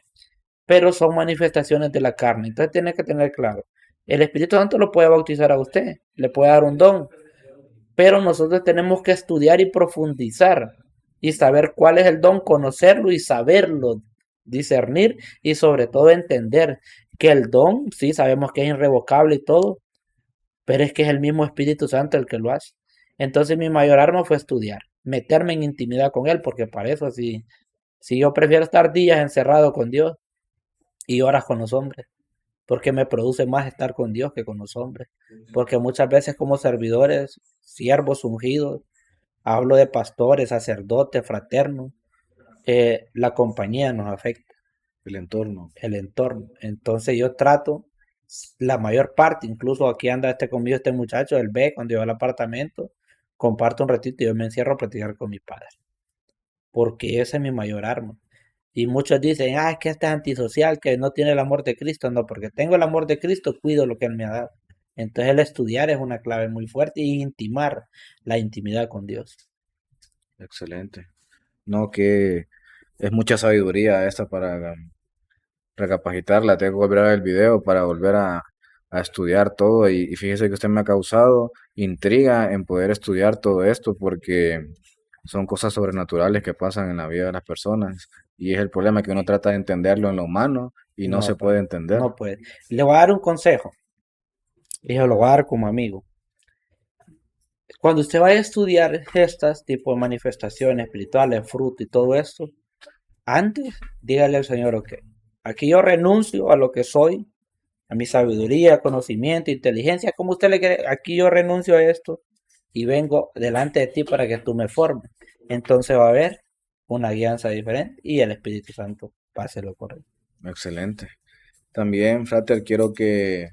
pero son manifestaciones de la carne. Entonces tiene que tener claro, el Espíritu Santo lo puede bautizar a usted, le puede dar un don, pero nosotros tenemos que estudiar y profundizar y saber cuál es el don, conocerlo y saberlo, discernir y sobre todo entender que el don, sí, sabemos que es irrevocable y todo, pero es que es el mismo Espíritu Santo el que lo hace. Entonces mi mayor arma fue estudiar. meterme en intimidad con Él, porque para eso sí, si yo prefiero estar días encerrado con Dios y horas con los hombres, porque me produce más estar con Dios que con los hombres, porque muchas veces como servidores, siervos ungidos, hablo de pastores, sacerdotes, fraternos, la compañía nos afecta, El entorno. el entorno. Entonces yo trato, la mayor parte, incluso aquí anda conmigo este muchacho, él ve cuando yo al apartamento, comparto un ratito y yo me encierro a platicar con mi padre, porque esa es mi mayor arma. Y muchos dicen, es que este es antisocial, que no tiene el amor de Cristo. No, porque tengo el amor de Cristo, cuido lo que Él me ha dado. Entonces el estudiar es una clave muy fuerte y intimar la intimidad con Dios. Excelente. No, que es mucha sabiduría esta para recapacitarla. Tengo que volver a ver el video para volver a estudiar todo. Y fíjese que usted me ha causado intriga en poder estudiar todo esto porque son cosas sobrenaturales que pasan en la vida de las personas. Y es el problema que uno trata de entenderlo en lo humano y no se No, puede entender. no puede. Le voy a dar un consejo y se lo voy a dar como amigo. Cuando usted vaya a estudiar estas tipo de manifestaciones espirituales, fruto y todo esto, antes dígale al Señor, ok, aquí yo renuncio a lo que soy, a mi sabiduría, conocimiento, inteligencia, como usted le quiere, aquí yo renuncio a esto y vengo delante de ti para que tú me formes. Entonces va a haber una guianza diferente y el Espíritu Santo va a hacer lo correcto. Excelente. También, Frater, quiero que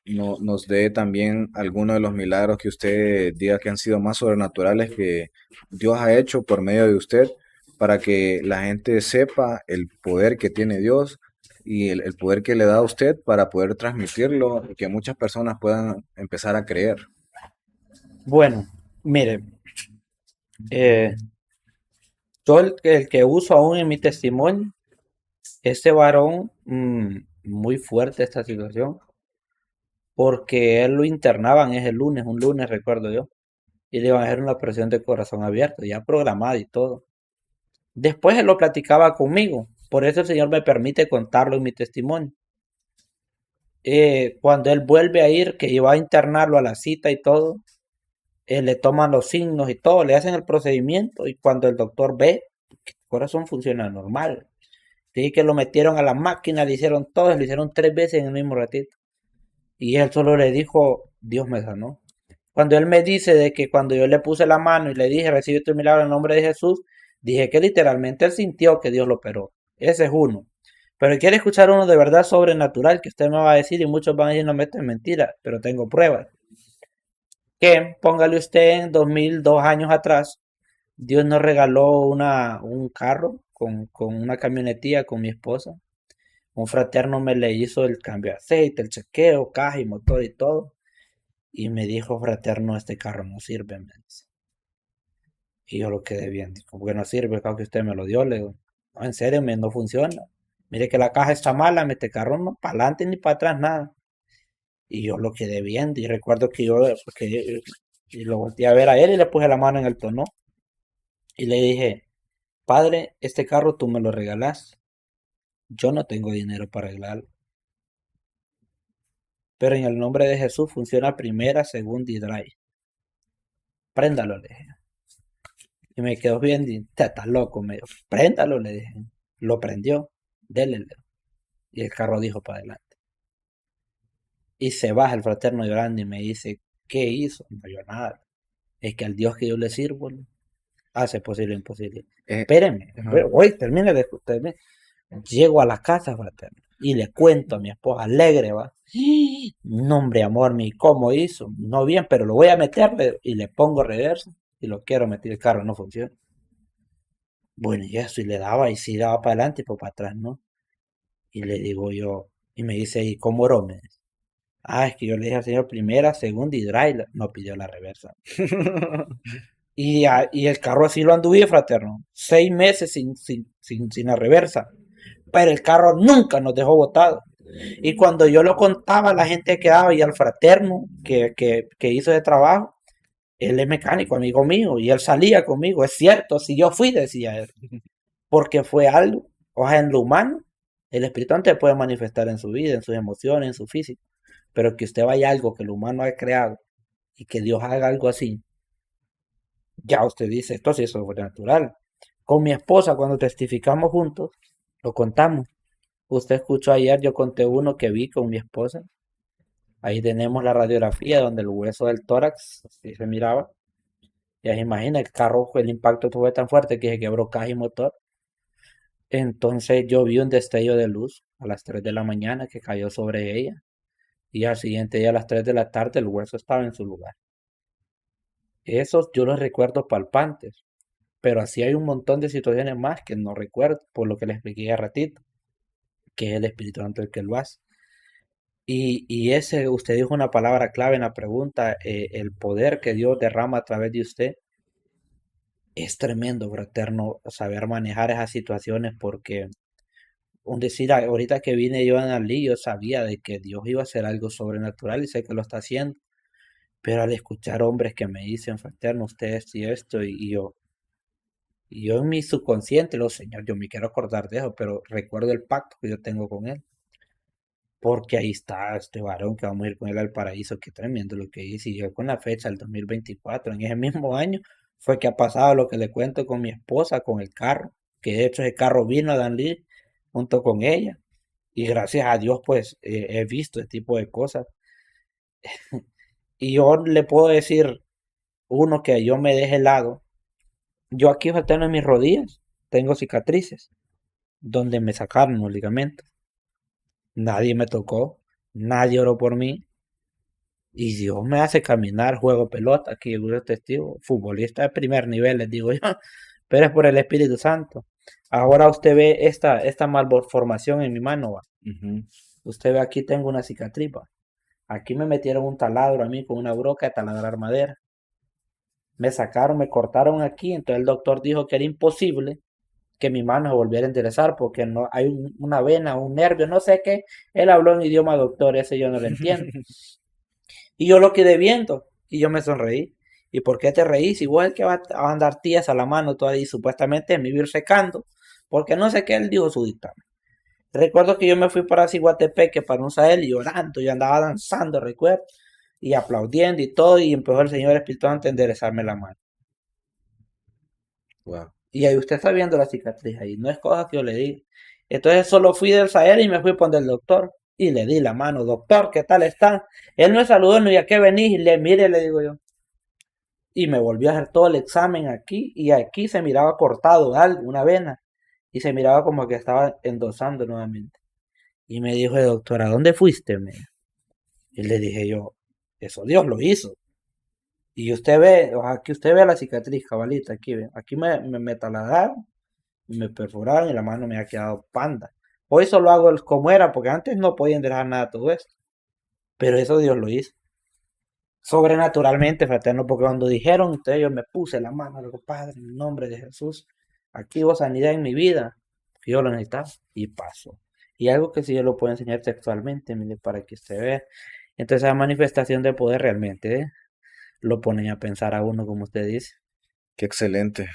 nos dé también algunos de los milagros que usted diga que han sido más sobrenaturales que Dios ha hecho por medio de usted, para que la gente sepa el poder que tiene Dios y el poder que le da a usted para poder transmitirlo y que muchas personas puedan empezar a creer. Bueno, mire, eh, yo el que uso aún en mi testimonio, este varón, muy fuerte esta situación, porque él lo internaban ese lunes, un lunes recuerdo yo, y le iban a hacer una operación de corazón abierto, ya programada y todo. Después él lo platicaba conmigo, por eso el Señor me permite contarlo en mi testimonio. Cuando él vuelve a ir, que iba a internarlo a la cita y todo, le toman los signos y todo, le hacen el procedimiento y cuando el doctor ve que el corazón funciona normal, dije que lo metieron a la máquina, le hicieron todo, le hicieron 3 veces en el mismo ratito. Y él solo le dijo, Dios me sanó. Cuando él me dice de que cuando yo le puse la mano y le dije, recibe tu milagro en el nombre de Jesús, dije que literalmente él sintió que Dios lo operó. Ese es uno. Pero quiere escuchar uno de verdad sobrenatural que usted me va a decir y muchos van a decir, no me es mentira, pero tengo pruebas. Que póngale usted en 2 años atrás, Dios nos regaló un carro con una camionetilla con mi esposa. Un fraterno me le hizo el cambio de aceite, el chequeo, caja y motor y todo. Y me dijo, fraterno, este carro no sirve, me dice. Y yo lo quedé bien, como que no sirve, claro que usted me lo dio, le digo, no, en serio, no funciona. Mire que la caja está mala, este carro no para adelante ni para atrás, nada. Y yo lo quedé viendo y recuerdo que y lo volteé a ver a él y le puse la mano en el tono y le dije, padre, este carro tú me lo regalás. Yo no tengo dinero para arreglarlo. Pero en el nombre de Jesús funciona primera, segunda y drive. Préndalo, le dije. Y me quedó bien, estás loco, me dijo. Préndalo, le dije. Lo prendió, dele, le digo. Y el carro dijo para adelante. Y se baja el fraterno llorando y me dice, ¿qué hizo? No, yo nada. Es que al Dios que yo le sirvo, hace posible lo imposible. Eh, Espéreme, ajá. hoy termine de escucharme. Llego a la casa, fraterno, y le cuento a mi esposa, alegre, va. No, hombre, amor, mi, ¿cómo hizo? No bien, pero lo voy a meterle y le pongo reversa y lo quiero meter, el carro no funciona. Bueno, y eso, y le daba, y si daba para adelante y para atrás, ¿no? Y le digo yo, y me dice, ¿y cómo oró? Me dice, es que yo le dije al señor primera, segunda y drive, no pidió la reversa. Y el carro así lo anduve, fraterno, 6 meses sin la reversa, pero el carro nunca nos dejó botado. Y cuando yo lo contaba, la gente quedaba y al fraterno que hizo ese trabajo, él es mecánico, amigo mío, y él salía conmigo. Es cierto, si yo fui, decía él, porque fue algo, o sea, en lo humano, el Espíritu Santo puede manifestar en su vida, en sus emociones, en su físico, pero que usted vaya a algo que el humano ha creado y que Dios haga algo así, Ya usted dice, esto sí es sobrenatural. Con mi esposa, cuando testificamos juntos, lo contamos. Usted escuchó ayer, yo conté uno que vi con mi esposa. Ahí tenemos la radiografía donde el hueso del tórax sí se miraba. Ya se imagina, el carro, el impacto fue tan fuerte que se quebró caja y motor. Entonces yo vi un destello de luz a las 3 de la mañana que cayó sobre ella. Y al siguiente día a las 3 de la tarde el hueso estaba en su lugar. Esos yo los recuerdo palpantes. Pero así hay un montón de situaciones más que no recuerdo, por lo que le expliqué hace ratito, que es el Espíritu Santo el que lo hace. Y ese, usted dijo una palabra clave en la pregunta, el poder que Dios derrama a través de usted, es tremendo, fraterno, saber manejar esas situaciones, porque, un decir, ahorita que vine yo a Dalí, yo sabía de que Dios iba a hacer algo sobrenatural y sé que lo está haciendo, pero al escuchar hombres que me dicen, fraterno, usted esto y esto, y yo en mi subconsciente, lo Señor, yo me quiero acordar de eso, pero recuerdo el pacto que yo tengo con Él. Porque ahí está este varón que vamos a ir con él al paraíso. Qué tremendo lo que dice. Y yo con la fecha del 2024, en ese mismo año, fue que ha pasado lo que le cuento con mi esposa, con el carro. Que de hecho ese carro vino a Danlí junto con ella. Y gracias a Dios, pues he visto este tipo de cosas. Y yo le puedo decir, uno, que yo me deje helado. Yo aquí faltando en mis rodillas, tengo cicatrices donde me sacaron los ligamentos. Nadie me tocó, nadie oró por mí. Y Dios me hace caminar, juego pelota, aquí yo testigo, futbolista de primer nivel, les digo yo, pero es por el Espíritu Santo. Ahora usted ve esta malformación en mi mano, va. Ujú. Usted ve aquí tengo una cicatriz, va. Aquí me metieron un taladro a mí con una broca de taladrar madera. Me sacaron, me cortaron aquí, entonces el doctor dijo que era imposible que mi mano se volviera a enderezar porque no hay una vena, un nervio, no sé qué. Él habló en idioma doctor, ese yo no lo entiendo. Y yo lo quedé viendo y yo me sonreí. ¿Y por qué te reís? Igual que va a andar tías a la mano todavía y supuestamente me iba a ir secando. Porque no sé qué él dijo su dictamen. Recuerdo que yo me fui para Ciguatepeque para un Sahel llorando. Yo andaba danzando, recuerdo. Y aplaudiendo y todo. Y empezó el Señor Espíritu Santo a enderezarme la mano. Wow. Y ahí usted está viendo la cicatriz ahí. No es cosa que yo le diga. Entonces solo fui del Sahel y me fui por el doctor. Y le di la mano. Doctor, ¿qué tal está? Él me saludó, no, ¿y a qué venís? Y le mire, le digo yo. Y me volvió a hacer todo el examen aquí y aquí se miraba cortado algo, una vena, y se miraba como que estaba endosando nuevamente. Y me dijo el doctor, ¿a dónde fuiste? Y le dije yo, eso Dios lo hizo. Y usted ve, aquí usted ve la cicatriz, cabalita, aquí ve. Aquí me taladraron, me perforaron y la mano me ha quedado panda. Hoy solo hago el como era, porque antes no podía dejar nada de todo esto. Pero eso Dios lo hizo. Sobrenaturalmente, fraterno, porque cuando dijeron, entonces yo me puse la mano, le digo, Padre, en el nombre de Jesús, activo sanidad en mi vida, que yo lo necesitaba, y pasó. Y algo que sí yo lo puedo enseñar textualmente, mire, para que usted vea. Entonces, esa manifestación de poder realmente lo pone a pensar a uno, como usted dice. Qué excelente.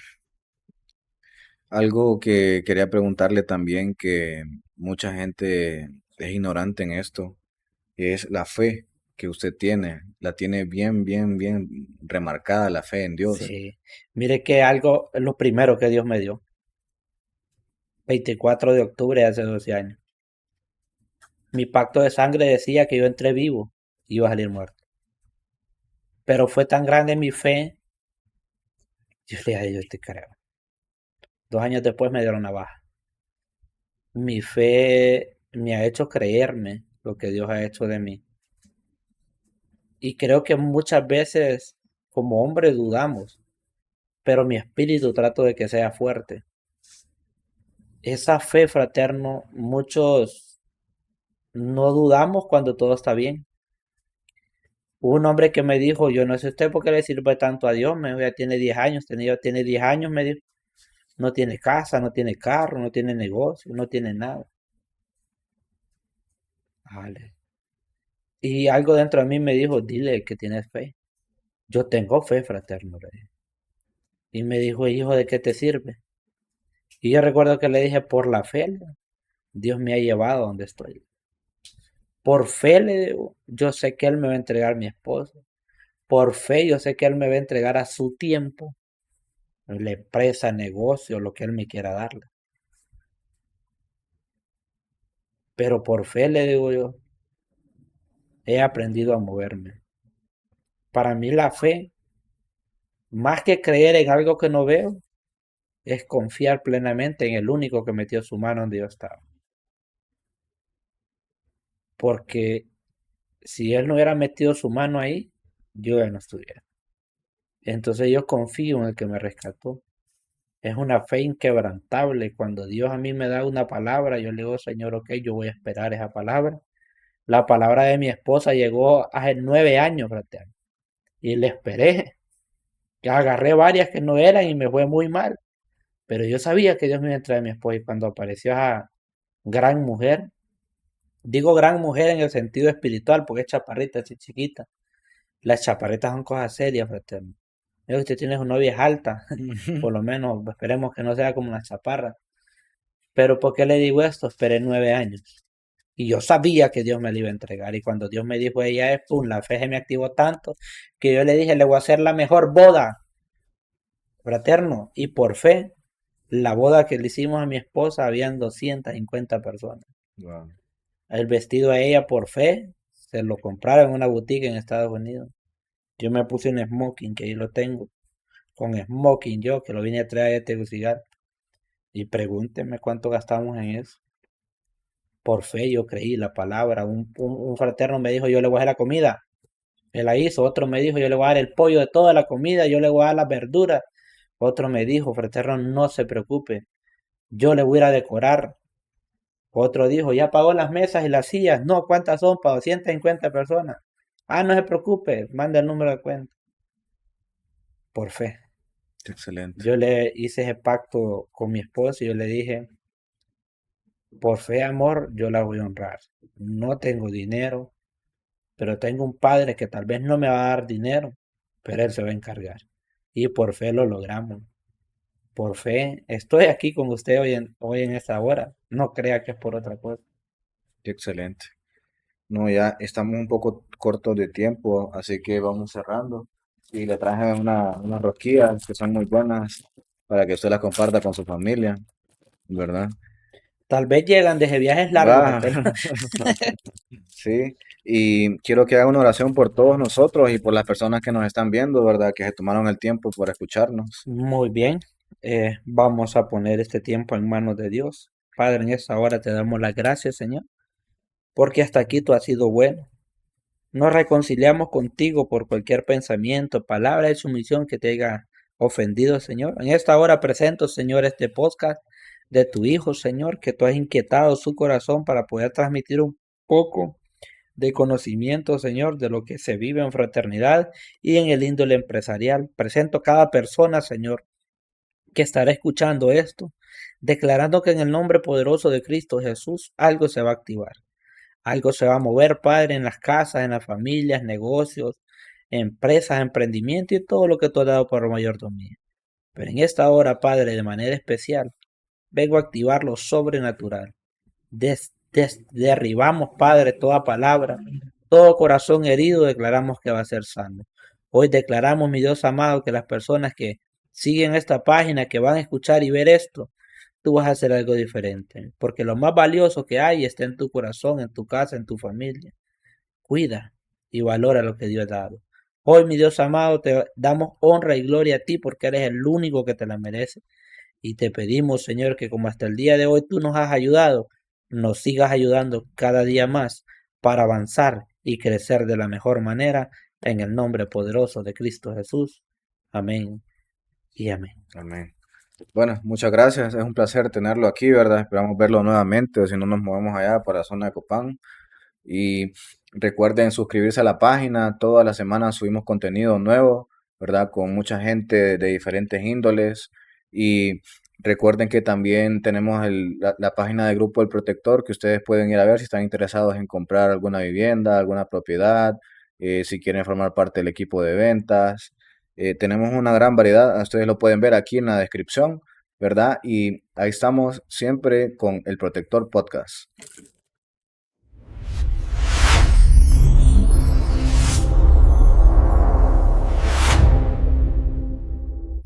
Algo que quería preguntarle también, que mucha gente es ignorante en esto, es la fe que usted tiene. La tiene bien, bien, bien remarcada la fe en Dios. Sí, mire que algo, lo primero que Dios me dio, 24 de octubre de hace 12 años. Mi pacto de sangre decía que yo entré vivo y iba a salir muerto. Pero fue tan grande mi fe, yo le dije, yo te creo. 2 años después me dieron la baja. Mi fe me ha hecho creerme lo que Dios ha hecho de mí. Y creo que muchas veces como hombre dudamos, pero mi espíritu trato de que sea fuerte. Esa fe, fraterno, muchos no dudamos cuando todo está bien. Hubo un hombre que me dijo, yo no sé usted por qué le sirve tanto a Dios, me dijo, ya tiene 10 años, tiene 10 años, me dijo, no tiene casa, no tiene carro, no tiene negocio, no tiene nada. Vale. Y algo dentro de mí me dijo, dile que tienes fe. Yo tengo fe, fraterno, le dije. Y me dijo, hijo, ¿de qué te sirve? Y yo recuerdo que le dije, por la fe, Dios me ha llevado a donde estoy. Por fe, le digo, yo sé que Él me va a entregar a mi esposo. Por fe, yo sé que Él me va a entregar a su tiempo. la empresa, negocio, lo que Él me quiera darle. Pero por fe, le digo yo, he aprendido a moverme. Para mí la fe, más que creer en algo que no veo, es confiar plenamente en el único que metió su mano donde yo estaba. Porque si Él no hubiera metido su mano ahí, yo ya no estuviera. Entonces yo confío en el que me rescató. Es una fe inquebrantable. Cuando Dios a mí me da una palabra, yo le digo, Señor, ok, yo voy a esperar esa palabra. La palabra de mi esposa llegó hace 9 años, fraterno, y le esperé. Ya agarré varias que no eran y me fue muy mal. Pero yo sabía que Dios me iba a traer a mi esposa y cuando apareció esa gran mujer, digo gran mujer en el sentido espiritual, porque es chaparrita, así chiquita. Las chaparritas son cosas serias, fraterno. Veo que usted tiene una novia alta, por lo menos esperemos que no sea como una chaparra. Pero ¿por qué le digo esto? Esperé 9 años. Y yo sabía que Dios me la iba a entregar. Y cuando Dios me dijo ella es, pum, la fe se me activó tanto que yo le dije, le voy a hacer la mejor boda, fraterno. Y por fe, la boda que le hicimos a mi esposa, habían 250 personas. Wow. El vestido a ella, por fe, se lo compraron en una boutique en Estados Unidos. Yo me puse un smoking, que ahí lo tengo. Con smoking yo, que lo vine a traer a Tegucigalpa. Y pregúnteme cuánto gastamos en eso. Por fe yo creí la palabra. Un fraterno me dijo, yo le voy a dar la comida. Él la hizo. Otro me dijo, yo le voy a dar el pollo de toda la comida, yo le voy a dar las verduras. Otro me dijo, fraterno, no se preocupe, yo le voy a ir a decorar. Otro dijo, ya pagó las mesas y las sillas. No, ¿cuántas son? Para 250 personas. Ah, no se preocupe, manda el número de cuenta. Por fe. Excelente. Yo le hice ese pacto con mi esposo y yo le dije, por fe, amor, yo la voy a honrar. No tengo dinero, pero tengo un padre que tal vez no me va a dar dinero, pero él se va a encargar. Y por fe lo logramos. Por fe estoy aquí con usted hoy en esta hora. No crea que es por otra cosa. Excelente. No, ya estamos un poco cortos de tiempo, así que vamos cerrando. Y le traje unas rosquillas que son muy buenas para que usted las comparta con su familia, ¿verdad? Tal vez llegan desde viajes largos, Va, fraterno. sí. Y quiero que haga una oración por todos nosotros y por las personas que nos están viendo, ¿verdad? Que se tomaron el tiempo por escucharnos. Muy bien. Vamos a poner este tiempo en manos de Dios. Padre, en esta hora te damos las gracias, Señor, porque hasta aquí tú has sido bueno. Nos reconciliamos contigo por cualquier pensamiento, palabra de sumisión que te haya ofendido, Señor. En esta hora presento, Señor, este podcast de tu Hijo, Señor, que tú has inquietado su corazón para poder transmitir un poco de conocimiento, Señor, de lo que se vive en fraternidad y en el índole empresarial. Presento cada persona, Señor, que estará escuchando esto, declarando que en el nombre poderoso de Cristo Jesús algo se va a activar. Algo se va a mover, Padre, en las casas, en las familias, negocios, empresas, emprendimiento y todo lo que tú has dado por mayordomía. Pero en esta hora, Padre, de manera especial, vengo a activar lo sobrenatural. Derribamos, Padre, toda palabra, todo corazón herido, declaramos que va a ser sano. Hoy declaramos, mi Dios amado, que las personas que siguen esta página, que van a escuchar y ver esto, tú vas a hacer algo diferente. Porque lo más valioso que hay está en tu corazón, en tu casa, en tu familia. Cuida y valora lo que Dios ha dado. Hoy, mi Dios amado, te damos honra y gloria a ti porque eres el único que te la merece. Y te pedimos, Señor, que como hasta el día de hoy tú nos has ayudado, nos sigas ayudando cada día más para avanzar y crecer de la mejor manera en el nombre poderoso de Cristo Jesús. Amén y amén. Amén. Bueno, muchas gracias. Es un placer tenerlo aquí, ¿verdad? Esperamos verlo nuevamente, o si no nos movemos allá para la zona de Copán. Y recuerden suscribirse a la página. Todas las semanas subimos contenido nuevo, ¿verdad? Con mucha gente de diferentes índoles. Y recuerden que también tenemos la página de Grupo El Protector que ustedes pueden ir a ver si están interesados en comprar alguna vivienda, alguna propiedad, si quieren formar parte del equipo de ventas. Tenemos una gran variedad. Ustedes lo pueden ver aquí en la descripción, ¿verdad? Y ahí estamos siempre con El Protector Podcast.